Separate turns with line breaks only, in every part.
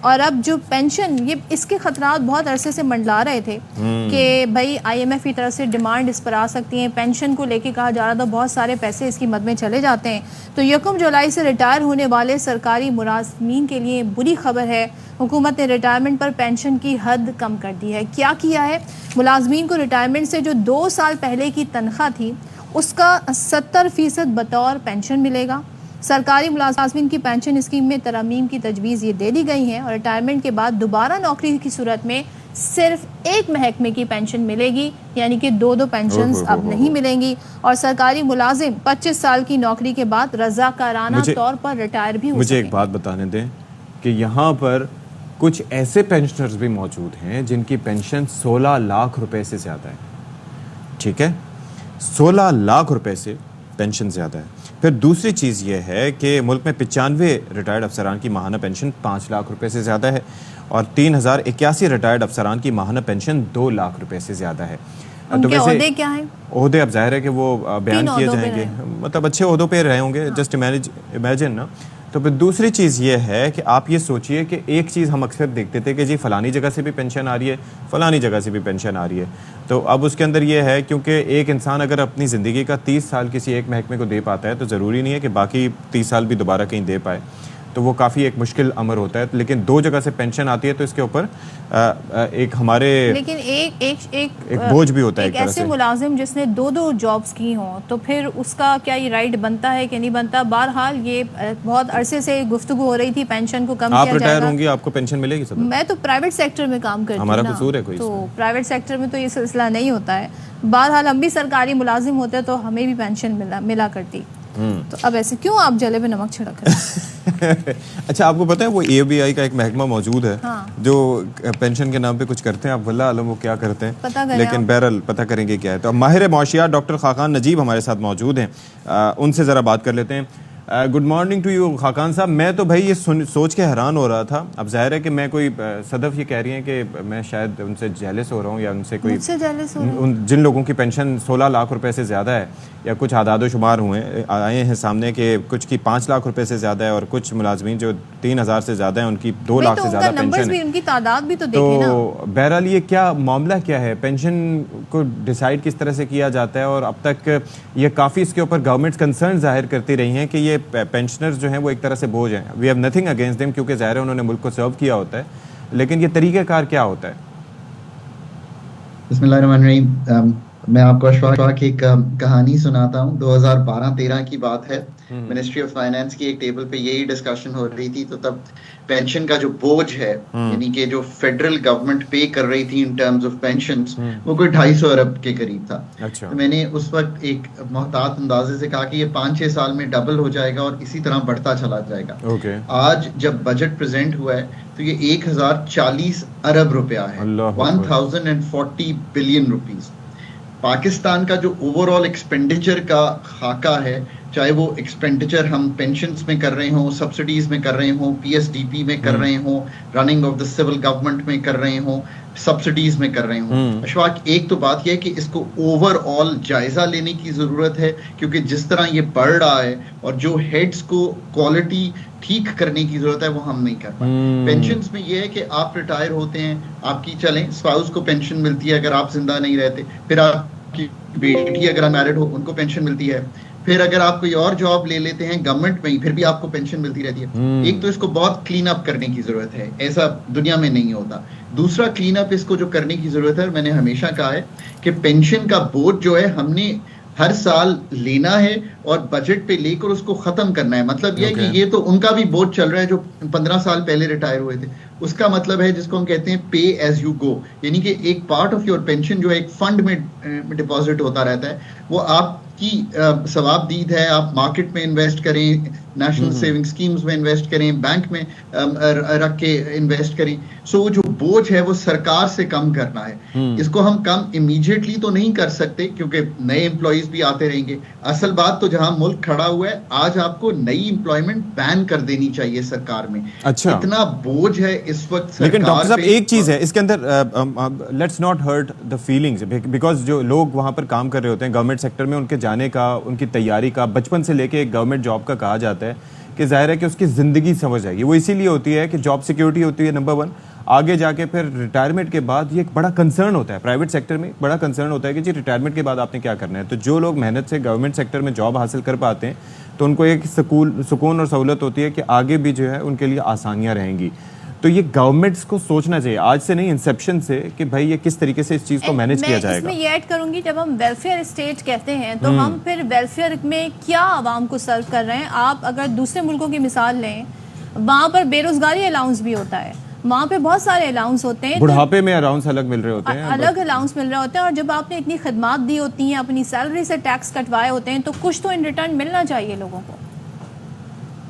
और अब जो पेंशन, ये इसके खतरात बहुत अरसे से मंडला रहे थे कि भाई IMF की तरफ से डिमांड इस पर आ सकती है। पेंशन को लेके कहा जा रहा था बहुत सारे पैसे इसकी मद में चले जाते हैं। तो 1 जुलाई से रिटायर होने वाले सरकारी मुलाजमीन के लिए बुरी खबर है। हुकूमत ने रिटायरमेंट पर पेंशन की हद कम कर दी है। क्या किया है, मुलाजमीन को रिटायरमेंट से जो 2 साल पहले की तनख्वाह थी उसका 70% बतौर पेंशन मिलेगा। सरकारी मुलाजमीन की पेंशन स्कीम में तरमीम की तजवीज़ ये दे दी गई है और रिटायरमेंट के बाद दोबारा नौकरी की सूरत में सिर्फ एक महकमे की पेंशन मिलेगी, यानी कि 2 पेंशन्स अब नहीं मिलेंगी। और सरकारी मुलाजिम 25 साल की नौकरी के बाद रज़ाकाराना तौर पर रिटायर भी हो
मुझे एक बात बताने दें कि यहाँ पर कुछ ऐसे पेंशनर्स भी मौजूद हैं जिनकी पेंशन 16 लाख रुपए से ज़्यादा है। ठीक है, 16 लाख रुपए से पेंशन ज़्यादा है। फिर दूसरी चीज़ ये है कि मुल्क में 95 रिटायर्ड अफसरान की माहाना पेंशन 5 लाख रुपए से ज़्यादा है और 3081 रिटायर्ड अफसरान की माहाना पेंशन 2 लाख रुपए से ज़्यादा है।
तो वैसे क्या है?
ओहदे अब जाहिर है कि वो बयान किए जाएंगे, मतलब अच्छे ओहदों पे रहे होंगे। जस्ट इमेजिन ना। तो फिर दूसरी चीज़ ये है कि आप ये सोचिए कि एक चीज़ हम अक्सर देखते थे कि जी फ़लानी जगह से भी पेंशन आ रही है, फ़लानी जगह से भी पेंशन आ रही है। तो अब उसके अंदर ये है, क्योंकि एक इंसान अगर अपनी ज़िंदगी का 30 साल किसी एक महकमे को दे पाता है तो ज़रूरी नहीं है कि बाकी 30 साल भी दोबारा कहीं दे पाए। तो वो काफ़ी एक मुश्किल अमर होता है। लेकिन 2 जगह से पेंशन आती है तो इसके ऊपर एक हमारे
लेकिन एक
बोझ भी होता है।
एक ऐसे मुलाजिम जिसने 2 जॉब्स की हों तो फिर उसका क्या ये राइट बनता है कि नहीं बनता? बहरहाल ये बहुत अरसे से गुफ्तगू हो रही थी पेंशन को कम किया जाएगा।
आप रिटायर होंगी, आपको पेंशन मिलेगी? सब
मैं तो प्राइवेट सेक्टर में काम करती हूँ।
हमारा कसूर है कोई?
तो प्राइवेट सेक्टर में तो ये सिलसिला नहीं होता है। बहरहाल हम भी सरकारी मुलाजिम होते तो हमें भी पेंशन मिला करती। तो अब ऐसे क्यों आप जले पे नमक छिड़क रहे हैं?
अच्छा, आपको पता है वो ABI का एक महकमा मौजूद है जो पेंशन के नाम पे कुछ करते हैं। आप वल्लाह आलम वो क्या करते हैं,
पता
लेकिन बहरहाल पता करेंगे क्या है। तो अब माहिर मौशियात डॉक्टर खाकान नजीब हमारे साथ मौजूद हैं, उनसे ज़रा बात कर लेते हैं। Good morning to you Khaqan sahab. मैं तो भाई ये सोच के हैरान हो रहा था। अब जाहिर है कि मैं कोई सदफ ये कह रही हैं कि मैं शायद उनसे जेलस हो रहा हूँ या उनसे कोई जिन लोगों की पेंशन 16 लाख रुपए से ज़्यादा है या कुछ आदाद शुमार आए हैं सामने कि कुछ की 5 लाख रुपए से ज़्यादा है और कुछ मुलाजमीन जो 3000 से ज़्यादा है उनकी 2 लाख से ज़्यादा पेंशन है।
उनकी तादाद भी तो देखें ना।
बहरहाल ये क्या मामला क्या है, पेंशन को डिसाइड किस तरह से किया जाता है? और अब तक ये काफ़ी इसके ऊपर गवर्नमेंट कंसर्न जाहिर करती रही हैं कि ये पेंशनर्स जो हैं वो एक तरह से बोझ हैं। We have nothing against them, क्योंकि ज़ाहिर है उन्होंने मुल्क को सर्व किया होता है, लेकिन ये तरीक़ाकार क्या होता है?
बिस्मिल्लाहिर्रहमानिर्रहीम। मैं आपको अशफाक की एक कहानी सुनाता हूँ। 2012-13 की बात है। मिनिस्ट्री ऑफ फाइनेंस की एक टेबल पे यही डिस्कशन हो रही थी। तो तब पेंशन का जो बोझ है, यानी कि जो फेडरल गवर्नमेंट पे कर रही थी इन टर्म्स ऑफ पेंशन्स, वो कोई 250 अरब के करीब था।
अच्छा। तो
मैंने उस वक्त एक मोहतात अंदाजे से कहा कि ये 5-6 साल में डबल हो जाएगा और इसी तरह बढ़ता चला जाएगा। आज जब बजट प्रेजेंट हुआ है तो ये 1040 अरब रुपया है, 1040 बिलियन रुपीज। पाकिस्तान का जो ओवरऑल एक्सपेंडिचर का खाका है, चाहे वो एक्सपेंडिचर हम पेंशन्स में कर रहे हों, सब्सिडीज में कर रहे हों, PSDP में कर रहे हों, running of the civil government में कर रहे हों, सब्सिडीज में कर रहे हों। अशफाक, एक तो बात यह है कि इसको ओवरऑल जायजा लेने की जरूरत है, क्योंकि जिस तरह ये बढ़ रहा है और जो हेड्स को क्वालिटी ठीक करने की जरूरत है वो हम नहीं कर पाए। पेंशन्स में ये है कि आप रिटायर होते हैं, आपकी चलें स्पाउस को पेंशन मिलती है अगर आप जिंदा नहीं रहते, फिर आपकी बेटी अगर मैरिड हो उनको पेंशन मिलती है, फिर अगर आप कोई और जॉब ले लेते हैं गवर्नमेंट में ही फिर भी आपको पेंशन मिलती रहती है। एक तो इसको बहुत क्लीन अप करने की जरूरत है, ऐसा दुनिया में नहीं होता। दूसरा क्लीन अप इसको जो करने की जरूरत है, मैंने हमेशा कहा है कि पेंशन का बोझ जो है हमने हर साल लेना है और बजट पे लेकर उसको खत्म करना है। मतलब यह है कि ये तो उनका भी बोझ चल रहा है जो 15 साल पहले रिटायर हुए थे। उसका मतलब है जिसको हम कहते हैं पे एज यू गो, यानी कि एक पार्ट ऑफ योर पेंशन जो है एक फंड में डिपॉजिट होता रहता है, वो आपकी सवाबदीद है। आप मार्केट में इन्वेस्ट करें, नेशनल सेविंग स्कीम्स में इन्वेस्ट करें, बैंक में रख के इन्वेस्ट करें। सो जो बोझ है वो सरकार से कम करना है। इसको हम कम इमीडिएटली तो नहीं कर सकते क्योंकि नए एम्प्लॉइज भी आते रहेंगे। असल बात तो जहां मुल्क खड़ा हुआ है, आज आपको नई एम्प्लॉयमेंट बैन कर देनी चाहिए सरकार में।
अच्छा, इतना
बोझ है इस वक्त।
लेकिन डॉक्टर साहब एक चीज है इसके अंदर, let's not hurt the feelings, because जो लोग वहां पर काम कर रहे होते हैं गवर्नमेंट सेक्टर में, उनके जाने का, उनकी तैयारी का, बचपन से लेके एक गवर्नमेंट जॉब का कहा जाता है कि जाहिर है कि उसकी ज़िंदगी समझ आएगी। वो इसीलिए होती है कि जॉब सिक्योरिटी होती है नंबर 1, आगे जाके फिर रिटायरमेंट के बाद ये एक बड़ा कंसर्न होता है, प्राइवेट सेक्टर में बड़ा कंसर्न होता है कि जी रिटायरमेंट के बाद आपने क्या करना है। तो जो लोग मेहनत से गवर्नमेंट सेक्टर में जॉब हासिल कर पाते हैं तो उनको एक सुकून और सहूलत होती है कि आगे भी जो है उनके लिए आसानियाँ रहेंगी। तो ये गवर्नमेंट्स को सोचना चाहिए आज से नहीं, इंसेप्शन से, कि भाई ये किस तरीके से इस चीज़ को मैनेज किया जाएगा।
इसमें ये ऐड करूंगी, जब हम वेलफेयर स्टेट कहते हैं तो हम फिर वेलफेयर में क्या आवाम को सर्व कर रहे हैं। आप अगर दूसरे मुल्कों की मिसाल लें, वहाँ पर बेरोजगारी अलाउंस भी होता है, वहाँ पे बहुत सारे अलाउंस होते हैं,
बुढ़ापे में अलाउंस अलग मिल रहे होते हैं,
अलग अलाउंस मिल रहे होते हैं। और जब आपने इतनी खदमात दी होती हैं, अपनी सैलरी से टैक्स कटवाए होते हैं, तो कुछ तो इन रिटर्न मिलना चाहिए लोगों को।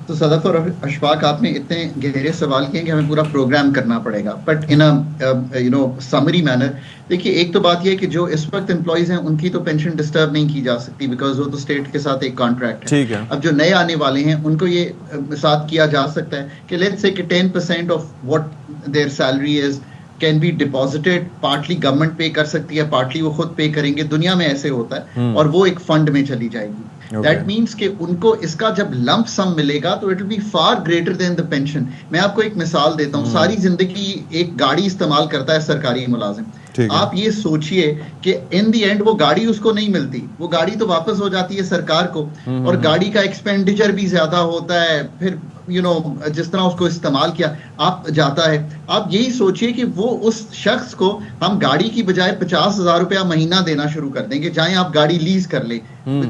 तो सदफ और अशफाक, आपने इतने गहरे सवाल किए कि हमें पूरा प्रोग्राम करना पड़ेगा, बट इन समरी मैनर। देखिए, एक तो बात यह है कि जो इस वक्त एम्प्लॉइज हैं उनकी तो पेंशन डिस्टर्ब नहीं की जा सकती, बिकॉज वो तो स्टेट के साथ एक कॉन्ट्रैक्ट है।
ठीक है।
अब जो नए आने वाले हैं उनको ये साथ किया जा सकता है कि लेट्स से कि 10% of what there salary is can be deposited, partly government पे कर सकती है, पार्टली वो खुद पे करेंगे। दुनिया में ऐसे होता है, और वो एक फंड में चली जाएगी। दैट मीन्स कि उनको इसका जब लंप सम मिलेगा तो it will be far greater than the pension. मैं आपको एक मिसाल देता हूँ। सारी जिंदगी एक गाड़ी इस्तेमाल करता है सरकारी मुलाजिम। आप ये सोचिए कि इन दी एंड वो गाड़ी उसको नहीं मिलती, वो गाड़ी तो वापस हो जाती है सरकार को, और गाड़ी का एक्सपेंडिचर भी ज्यादा होता है। फिर जिस तरह उसको इस्तेमाल किया आप जाता है। आप यही सोचिए कि वो उस शख्स को हम गाड़ी की बजाय 50,000 रुपया महीना देना शुरू कर देंगे, चाहे आप गाड़ी लीज कर ले,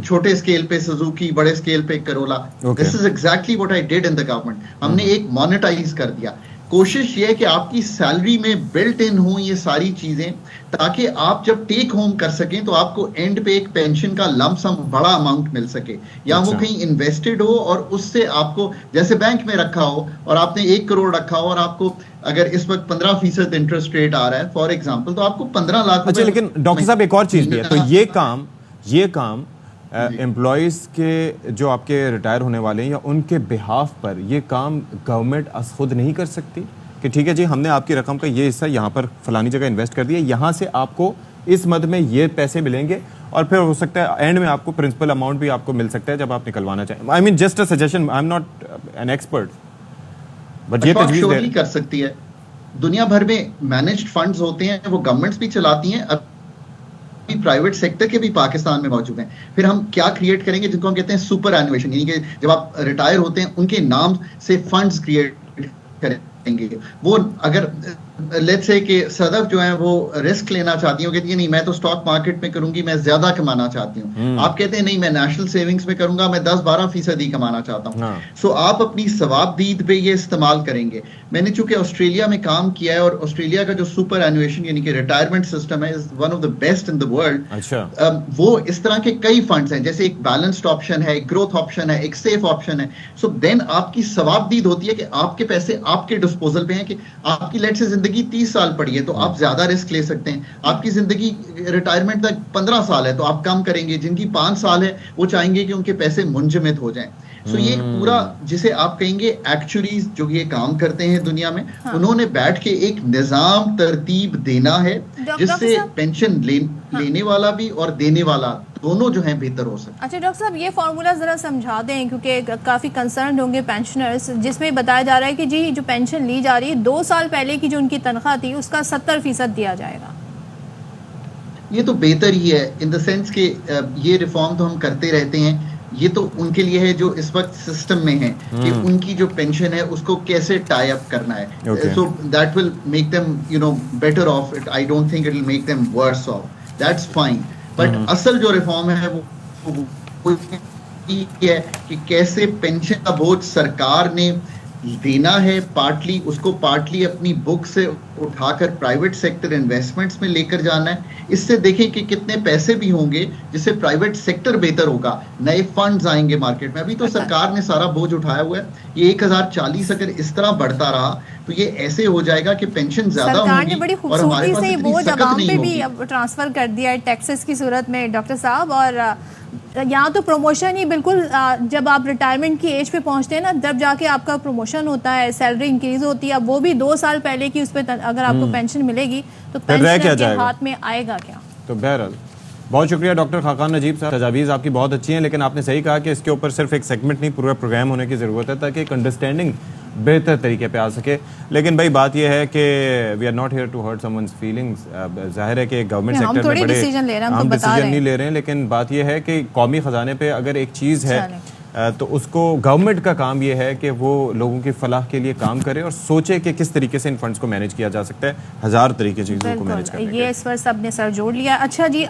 छोटे स्केल पे सुजुकी, बड़े स्केल पे Corolla. This is exactly what I did in the government. हमने एक मोनेटाइज कर दिया। कोशिश ये है कि आपकी सैलरी में बिल्ट इन हो ये सारी चीजें, ताकि आप जब टेक होम कर सकें तो आपको एंड पे एक पेंशन का लंप सम बड़ा अमाउंट मिल सके, या वो कहीं इन्वेस्टेड हो और उससे आपको, जैसे बैंक में रखा हो और आपने 1 करोड़ रखा हो और आपको अगर इस वक्त 15% इंटरेस्ट रेट आ रहा है फॉर एग्जाम्पल, तो आपको 15 लाख।
अच्छा, लेकिन डॉक्टर साहब एक और चीज भी है, तो ये काम एम्प्लॉयज के जो आपके रिटायर होने वाले हैं या उनके बिहाफ पर ये काम गवर्नमेंट खुद नहीं कर सकती कि ठीक है जी, हमने आपकी रकम का ये हिस्सा यहाँ पर फलानी जगह इन्वेस्ट कर दिया, यहाँ से आपको इस मद में ये पैसे मिलेंगे, और फिर हो सकता है एंड में आपको प्रिंसिपल अमाउंट भी आपको मिल सकता है जब आप निकलवाना चाहें। I mean just a suggestion, I am not an expert, but ये तजवीज़
कर सकती है। दुनिया भर में मैनेज्ड फंड्स होते हैं, वो गवर्नमेंट्स भी चलाती हैं, प्राइवेट सेक्टर के भी पाकिस्तान में मौजूद हैं। फिर हम क्या क्रिएट करेंगे जिनको हम कहते हैं सुपर एनुएशन, यानी कि जब आप रिटायर होते हैं उनके नाम से फंड्स क्रिएट करेंगे। वो अगर लेट्स से कि सदफ जो है वो रिस्क लेना चाहती हूँ, कहती है नहीं मैं तो स्टॉक मार्केट में करूंगी, मैं ज्यादा कमाना चाहती हूँ। आप कहते हैं नहीं मैं नेशनल सेविंग्स में करूंगा, मैं 10-12% ही कमाना चाहता हूँ। सो आप अपनी सवाबदीद पे ये इस्तेमाल करेंगे। मैंने चूंकि ऑस्ट्रेलिया में काम किया है, और ऑस्ट्रेलिया का जो सुपर एनुएशन यानी कि रिटायरमेंट सिस्टम है is one of the best in the world.
अच्छा।
वो इस तरह के कई फंड्स हैं, जैसे एक बैलेंस्ड ऑप्शन है, एक ग्रोथ ऑप्शन है, एक सेफ ऑप्शन है। सो देन आपकी सवाबदीद होती है कि आपके पैसे आपके डिस्पोजल पे हैं, कि आपकी लेट से जिंदगी 30 साल पड़ी है तो आप ज्यादा रिस्क ले सकते हैं। आपकी जिंदगी रिटायरमेंट तक 15 साल है तो आप कम करेंगे। जिनकी 5 साल है वो चाहेंगे कि उनके पैसे मुंजमद हो जाएं। सो ये पूरा जिसे आप कहेंगे एक्चुअरीज जो ये काम करते हैं दुनिया में, उन्होंने बैठ के एक निजाम तरतीब देना है जिससे पेंशन लेने वाला भी और देने वाला दोनों जो हैं बेहतर हो सकते।
अच्छा डॉक्टर साहब, ये फार्मूला जरा समझा दें, क्योंकि काफी कंसर्न होंगे पेंशनर्स, जिसमें बताया जा रहा है कि जी जो पेंशन ली जा रही है 2 साल पहले की जो उनकी तनख्वाह थी उसका 70% दिया जाएगा।
ये तो बेहतर ही है इन द सेंस कि ये रिफॉर्म तो हम करते रहते हैं। ये तो उनके लिए है जो इस वक्त सिस्टम में है कि उनकी जो पेंशन है उसको कैसे टाई अप करना है। So that will make them better of it. I don't think it will make them worse of, that's fine. But असल जो रिफॉर्म है वो ये है कि कैसे पेंशन का बोझ सरकार ने देना है, पार्टली उसको पार्टली अपनी बुक से उठाकर प्राइवेट सेक्टर इन्वेस्टमेंट्स में लेकर जाना है। इससे देखें कि कितने पैसे भी होंगे जिससे प्राइवेट सेक्टर बेहतर होगा, नए फंड्स आएंगे मार्केट में। अभी तो सरकार ने सारा बोझ उठाया हुआ है। ये 1040 अगर इस तरह बढ़ता रहा तो ये ऐसे हो जाएगा कि पेंशन ज्यादा होगी।
सरकार ने बड़ी खूबसूरती से बोझ आवाम पे भी अब ट्रांसफर कर दिया है टैक्सेस की सूरत में डॉक्टर साहब। और यहाँ तो प्रमोशन ही बिल्कुल, जब आप रिटायरमेंट की एज पे पहुंचते हैं ना, तब जाके आपका प्रमोशन होता है, सैलरी इंक्रीज होती है। अब वो भी 2 साल पहले की उस पर अगर आपको पेंशन मिलेगी तो पेंशन के हाथ में आएगा क्या?
तो बहरहाल बहुत शुक्रिया डॉक्टर खाकान नजीब साहब। तजावीज़ आपकी बहुत अच्छी हैं, लेकिन आपने सही कहा कि इसके ऊपर सिर्फ एक सेगमेंट नहीं, पूरा प्रोग्राम होने की ज़रूरत है ताकि एक अंडरस्टैंडिंग बेहतर तरीके पे आ सके। लेकिन भाई बात यह है कि we are not here to hurt someone's feelings. जाहिर है कि गवर्नमेंट सेक्टर में बड़े
डिसीजन
नहीं ले रहे हैं, लेकिन बात यह है कि कौमी ख़जाने पे अगर एक चीज़ है तो उसको गवर्नमेंट का काम ये है कि वो लोगों की फलाह के लिए काम करे और सोचे कि किस तरीके से इन फंड्स को मैनेज किया जा सकता है। 1000 तरीके चीज़ों को मैनेज करने के।
ये इस पर सबने सर जोड़ लिया। अच्छा जी।